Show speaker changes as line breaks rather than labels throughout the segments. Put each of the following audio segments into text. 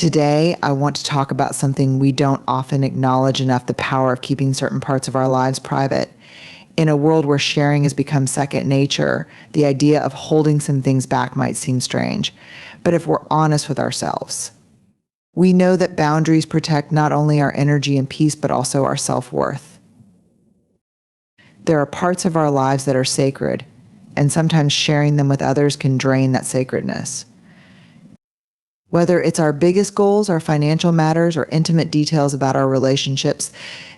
Today, I want to talk about something we don't often acknowledge enough: the power of keeping certain parts of our lives private. In a world where sharing has become second nature, the idea of holding some things back might seem strange. But if we're honest with ourselves, we know that boundaries protect not only our energy and peace, but also our self-worth. There are parts of our lives that are sacred, and sometimes sharing them with others can drain that sacredness. Whether it's our biggest goals, our financial matters, or intimate details about our relationships,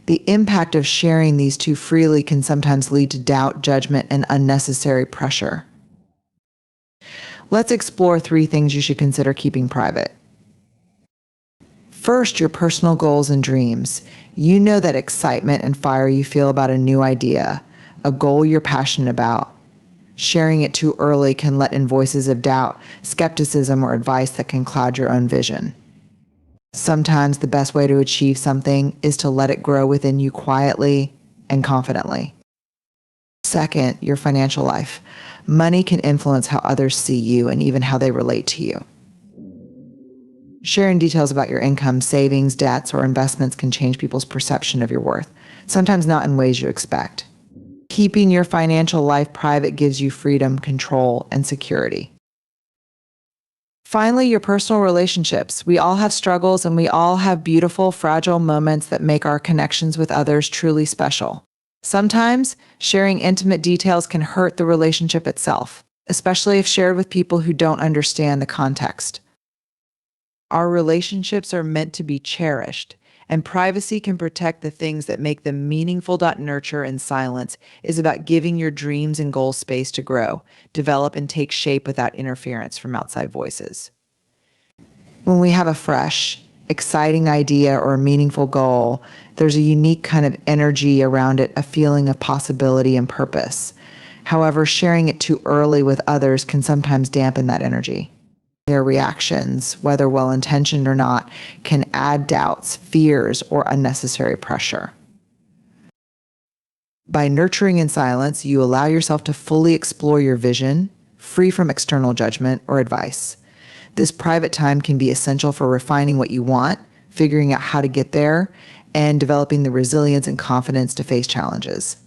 the impact of sharing these too freely can sometimes lead to doubt, judgment, and unnecessary pressure. Let's explore 3 things you should consider keeping private. First, your personal goals and dreams. You know that excitement and fire you feel about a new idea, a goal you're passionate about. Sharing it too early can let in voices of doubt, skepticism, or advice that can cloud your own vision. Sometimes the best way to achieve something is to let it grow within you quietly and confidently. Second, your financial life. Money can influence how others see you and even how they relate to you. Sharing details about your income, savings, debts, or investments can change people's perception of your worth, sometimes not in ways you expect. Keeping your financial life private gives you freedom, control, and security. Finally, your personal relationships. We all have struggles, and we all have beautiful, fragile moments that make our connections with others truly special. Sometimes, sharing intimate details can hurt the relationship itself, especially if shared with people who don't understand the context. Our relationships are meant to be cherished, and privacy can protect the things that make them meaningful. Nurture in silence is about giving your dreams and goals space to grow, develop, and take shape without interference from outside voices. When we have a fresh, exciting idea or a meaningful goal, there's a unique kind of energy around it, a feeling of possibility and purpose. However, sharing it too early with others can sometimes dampen that energy. Their reactions, whether well-intentioned or not, can add doubts, fears, or unnecessary pressure. By nurturing in silence, you allow yourself to fully explore your vision, free from external judgment or advice. This private time can be essential for refining what you want, figuring out how to get there, and developing the resilience and confidence to face challenges.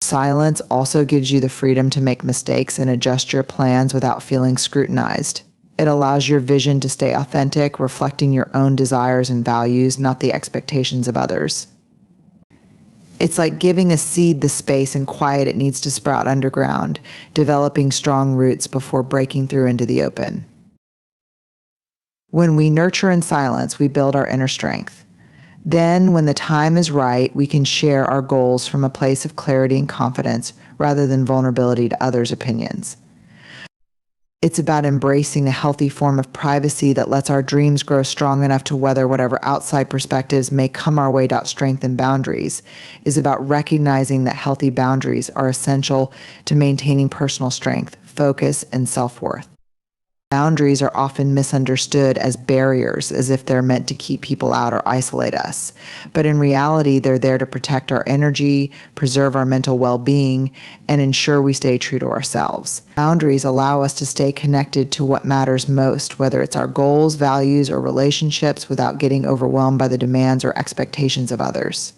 Silence also gives you the freedom to make mistakes and adjust your plans without feeling scrutinized. It allows your vision to stay authentic, reflecting your own desires and values, not the expectations of others. It's like giving a seed the space and quiet it needs to sprout underground, developing strong roots before breaking through into the open. When we nurture in silence, we build our inner strength. Then, when the time is right, we can share our goals from a place of clarity and confidence rather than vulnerability to others' opinions. It's about embracing a healthy form of privacy that lets our dreams grow strong enough to weather whatever outside perspectives may come our way. Strength and boundaries is about recognizing that healthy boundaries are essential to maintaining personal strength, focus, and self-worth. Boundaries are often misunderstood as barriers, as if they're meant to keep people out or isolate us. But in reality, they're there to protect our energy, preserve our mental well-being, and ensure we stay true to ourselves. Boundaries allow us to stay connected to what matters most, whether it's our goals, values, or relationships, without getting overwhelmed by the demands or expectations of others.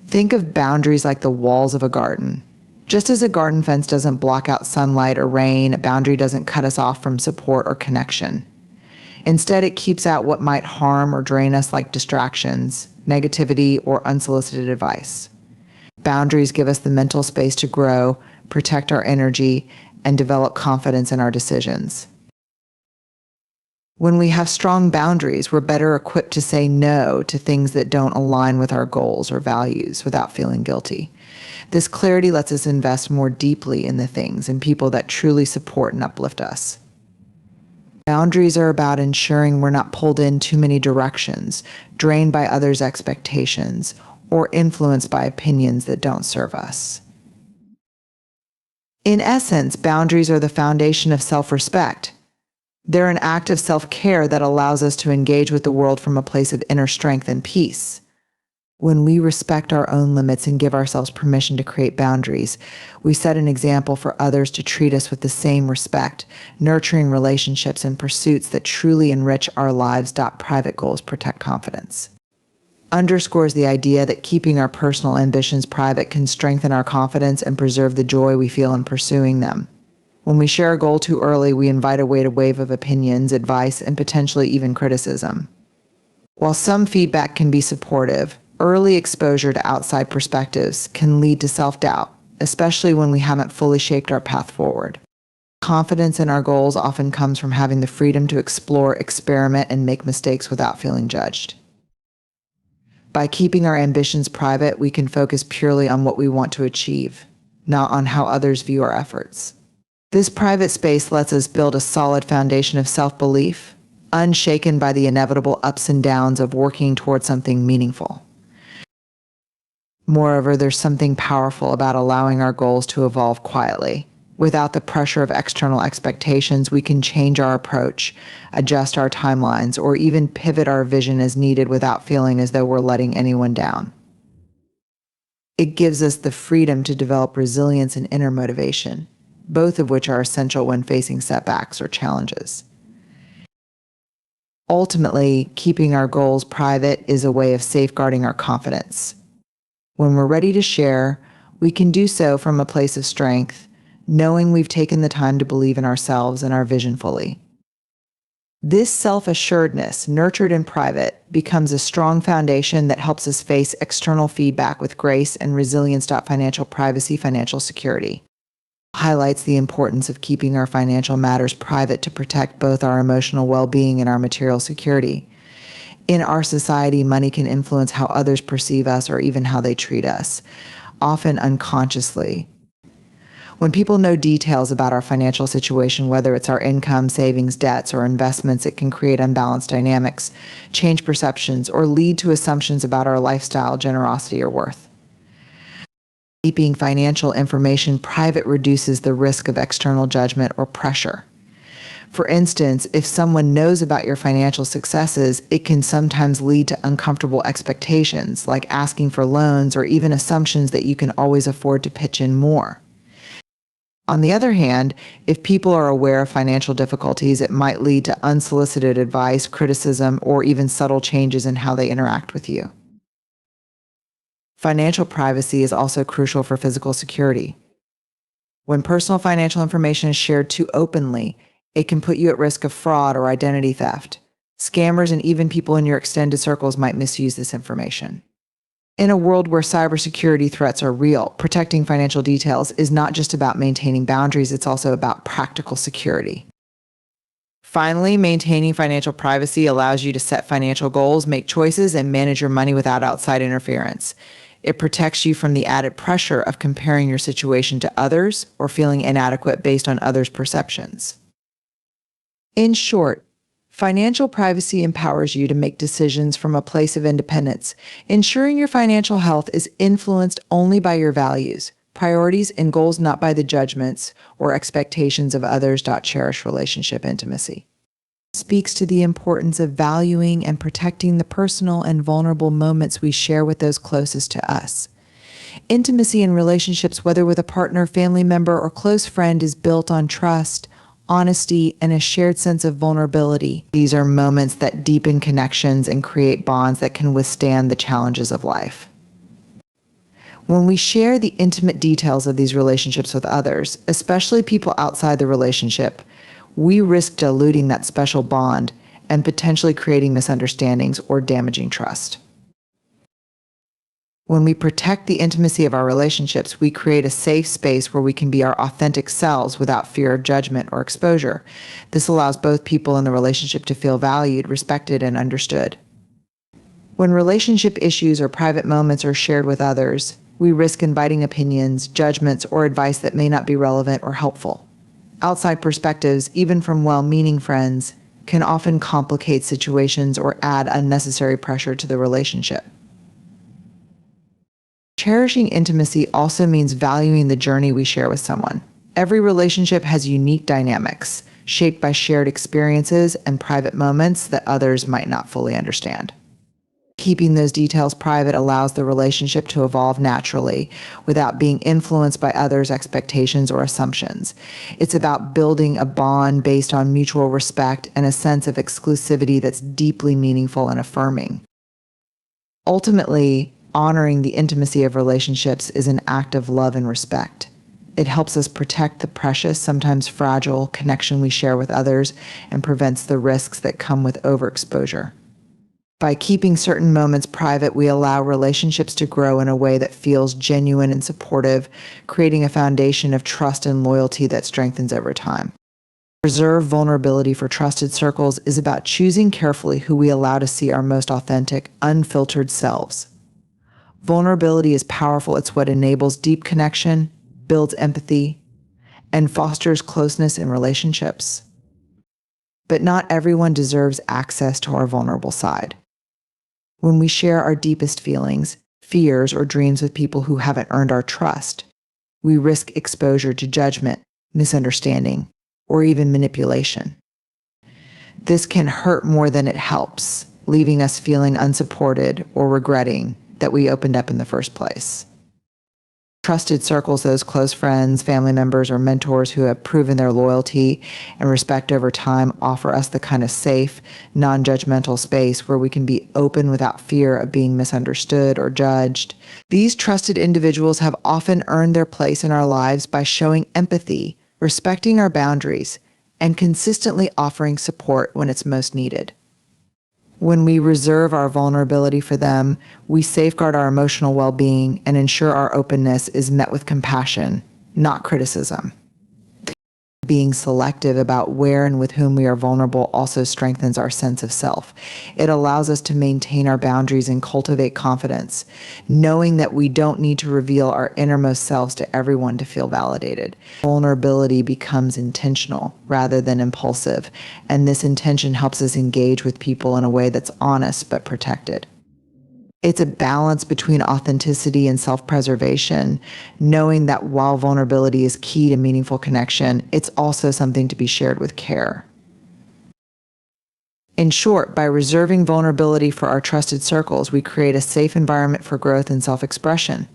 Think of boundaries like the walls of a garden. Just as a garden fence doesn't block out sunlight or rain, a boundary doesn't cut us off from support or connection. Instead, it keeps out what might harm or drain us, like distractions, negativity, or unsolicited advice. Boundaries give us the mental space to grow, protect our energy, and develop confidence in our decisions. When we have strong boundaries, we're better equipped to say no to things that don't align with our goals or values without feeling guilty. This clarity lets us invest more deeply in the things and people that truly support and uplift us. Boundaries are about ensuring we're not pulled in too many directions, drained by others' expectations, or influenced by opinions that don't serve us. In essence, boundaries are the foundation of self-respect. They're an act of self-care that allows us to engage with the world from a place of inner strength and peace. When we respect our own limits and give ourselves permission to create boundaries, we set an example for others to treat us with the same respect, nurturing relationships and pursuits that truly enrich our lives. Private goals protect confidence. Underscores the idea that keeping our personal ambitions private can strengthen our confidence and preserve the joy we feel in pursuing them. When we share a goal too early, we invite a wave of opinions, advice, and potentially even criticism. While some feedback can be supportive, early exposure to outside perspectives can lead to self-doubt, especially when we haven't fully shaped our path forward. Confidence in our goals often comes from having the freedom to explore, experiment, and make mistakes without feeling judged. By keeping our ambitions private, we can focus purely on what we want to achieve, not on how others view our efforts. This private space lets us build a solid foundation of self-belief, unshaken by the inevitable ups and downs of working towards something meaningful. Moreover, there's something powerful about allowing our goals to evolve quietly. Without the pressure of external expectations, we can change our approach, adjust our timelines, or even pivot our vision as needed without feeling as though we're letting anyone down. It gives us the freedom to develop resilience and inner motivation, both of which are essential when facing setbacks or challenges. Ultimately, keeping our goals private is a way of safeguarding our confidence. When we're ready to share, we can do so from a place of strength, knowing we've taken the time to believe in ourselves and our vision fully. This self-assuredness, nurtured in private, becomes a strong foundation that helps us face external feedback with grace and resilience. Financial privacy, financial security highlights the importance of keeping our financial matters private to protect both our emotional well-being and our material security. In our society, money can influence how others perceive us or even how they treat us, often unconsciously. When people know details about our financial situation, whether it's our income, savings, debts, or investments, it can create unbalanced dynamics, change perceptions, or lead to assumptions about our lifestyle, generosity, or worth. Keeping financial information private reduces the risk of external judgment or pressure. For instance, if someone knows about your financial successes, it can sometimes lead to uncomfortable expectations, like asking for loans or even assumptions that you can always afford to pitch in more. On the other hand, if people are aware of financial difficulties, it might lead to unsolicited advice, criticism, or even subtle changes in how they interact with you. Financial privacy is also crucial for physical security. When personal financial information is shared too openly, it can put you at risk of fraud or identity theft. Scammers and even people in your extended circles might misuse this information. In a world where cybersecurity threats are real, protecting financial details is not just about maintaining boundaries, it's also about practical security. Finally, maintaining financial privacy allows you to set financial goals, make choices, and manage your money without outside interference. It protects you from the added pressure of comparing your situation to others or feeling inadequate based on others' perceptions. In short, financial privacy empowers you to make decisions from a place of independence, ensuring your financial health is influenced only by your values, priorities, and goals, not by the judgments or expectations of others. Cherish relationship intimacy speaks to the importance of valuing and protecting the personal and vulnerable moments we share with those closest to us. Intimacy in relationships, whether with a partner, family member, or close friend, is built on trust, honesty, and a shared sense of vulnerability. These are moments that deepen connections and create bonds that can withstand the challenges of life. When we share the intimate details of these relationships with others, especially people outside the relationship, we risk diluting that special bond and potentially creating misunderstandings or damaging trust. When we protect the intimacy of our relationships, we create a safe space where we can be our authentic selves without fear of judgment or exposure. This allows both people in the relationship to feel valued, respected, and understood. When relationship issues or private moments are shared with others, we risk inviting opinions, judgments, or advice that may not be relevant or helpful. Outside perspectives, even from well-meaning friends, can often complicate situations or add unnecessary pressure to the relationship. Cherishing intimacy also means valuing the journey we share with someone. Every relationship has unique dynamics, shaped by shared experiences and private moments that others might not fully understand. Keeping those details private allows the relationship to evolve naturally without being influenced by others' expectations or assumptions. It's about building a bond based on mutual respect and a sense of exclusivity that's deeply meaningful and affirming. Ultimately, honoring the intimacy of relationships is an act of love and respect. It helps us protect the precious, sometimes fragile connection we share with others and prevents the risks that come with overexposure. By keeping certain moments private, we allow relationships to grow in a way that feels genuine and supportive, creating a foundation of trust and loyalty that strengthens over time. Reserve vulnerability for trusted circles is about choosing carefully who we allow to see our most authentic, unfiltered selves. Vulnerability is powerful. It's what enables deep connection, builds empathy, and fosters closeness in relationships. But not everyone deserves access to our vulnerable side. When we share our deepest feelings, fears, or dreams with people who haven't earned our trust, we risk exposure to judgment, misunderstanding, or even manipulation. This can hurt more than it helps, leaving us feeling unsupported or regretting that we opened up in the first place. Trusted circles, those close friends, family members, or mentors who have proven their loyalty and respect over time, offer us the kind of safe, non-judgmental space where we can be open without fear of being misunderstood or judged. These trusted individuals have often earned their place in our lives by showing empathy, respecting our boundaries, and consistently offering support when it's most needed. When we reserve our vulnerability for them, we safeguard our emotional well-being and ensure our openness is met with compassion, not criticism. Being selective about where and with whom we are vulnerable also strengthens our sense of self. It allows us to maintain our boundaries and cultivate confidence, knowing that we don't need to reveal our innermost selves to everyone to feel validated. Vulnerability becomes intentional rather than impulsive, and this intention helps us engage with people in a way that's honest but protected. It's a balance between authenticity and self-preservation, knowing that while vulnerability is key to meaningful connection, it's also something to be shared with care. In short, by reserving vulnerability for our trusted circles, we create a safe environment for growth and self-expression,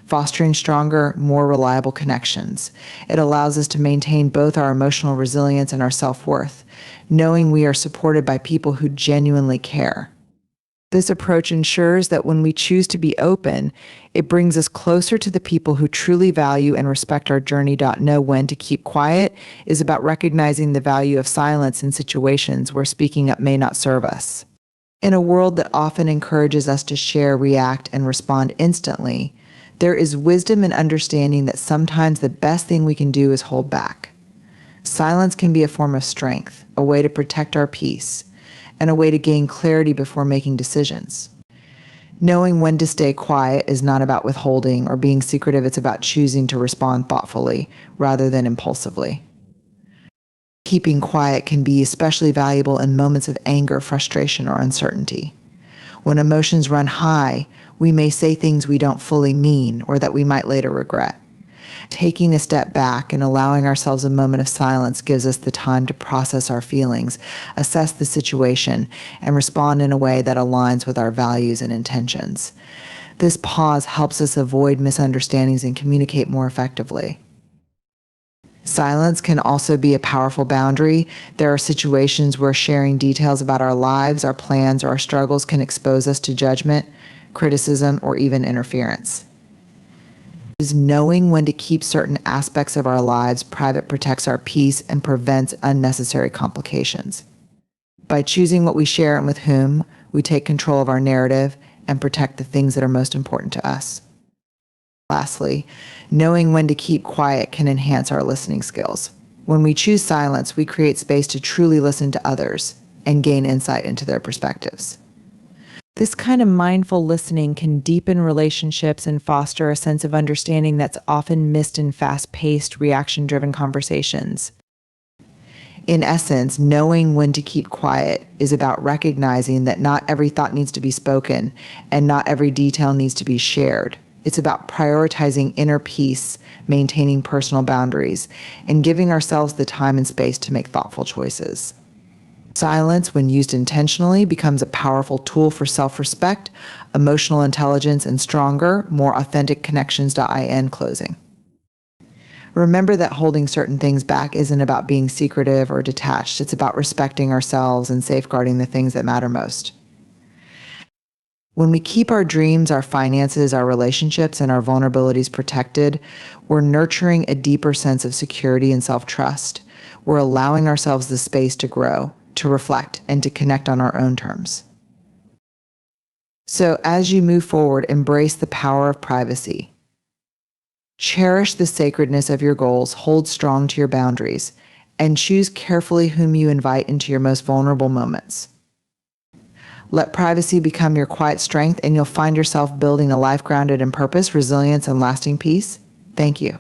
fostering stronger, more reliable connections. It allows us to maintain both our emotional resilience and our self-worth, knowing we are supported by people who genuinely care. This approach ensures that when we choose to be open, it brings us closer to the people who truly value and respect our journey. Know when to keep quiet is about recognizing the value of silence in situations where speaking up may not serve us. In a world that often encourages us to share, react, and respond instantly, there is wisdom in understanding that sometimes the best thing we can do is hold back. Silence can be a form of strength, a way to protect our peace, and a way to gain clarity before making decisions. Knowing when to stay quiet is not about withholding or being secretive. It's about choosing to respond thoughtfully rather than impulsively. Keeping quiet can be especially valuable in moments of anger, frustration, or uncertainty. When emotions run high, we may say things we don't fully mean or that we might later regret. Taking a step back and allowing ourselves a moment of silence gives us the time to process our feelings, assess the situation, and respond in a way that aligns with our values and intentions. This pause helps us avoid misunderstandings and communicate more effectively. Silence can also be a powerful boundary. There are situations where sharing details about our lives, our plans, or our struggles can expose us to judgment, criticism, or even interference. Knowing when to keep certain aspects of our lives private protects our peace and prevents unnecessary complications. By choosing what we share and with whom, we take control of our narrative and protect the things that are most important to us. Lastly, knowing when to keep quiet can enhance our listening skills. When we choose silence, we create space to truly listen to others and gain insight into their perspectives. This kind of mindful listening can deepen relationships and foster a sense of understanding that's often missed in fast-paced, reaction-driven conversations. In essence, knowing when to keep quiet is about recognizing that not every thought needs to be spoken and not every detail needs to be shared. It's about prioritizing inner peace, maintaining personal boundaries, and giving ourselves the time and space to make thoughtful choices. Silence, when used intentionally, becomes a powerful tool for self-respect, emotional intelligence, and stronger, more authentic connections.in closing. Remember that holding certain things back isn't about being secretive or detached. It's about respecting ourselves and safeguarding the things that matter most. When we keep our dreams, our finances, our relationships, and our vulnerabilities protected, we're nurturing a deeper sense of security and self-trust. We're allowing ourselves the space to grow, to reflect, and to connect on our own terms. So as you move forward, embrace the power of privacy. Cherish the sacredness of your goals, hold strong to your boundaries, and choose carefully whom you invite into your most vulnerable moments. Let privacy become your quiet strength, and you'll find yourself building a life grounded in purpose, resilience, and lasting peace. Thank you.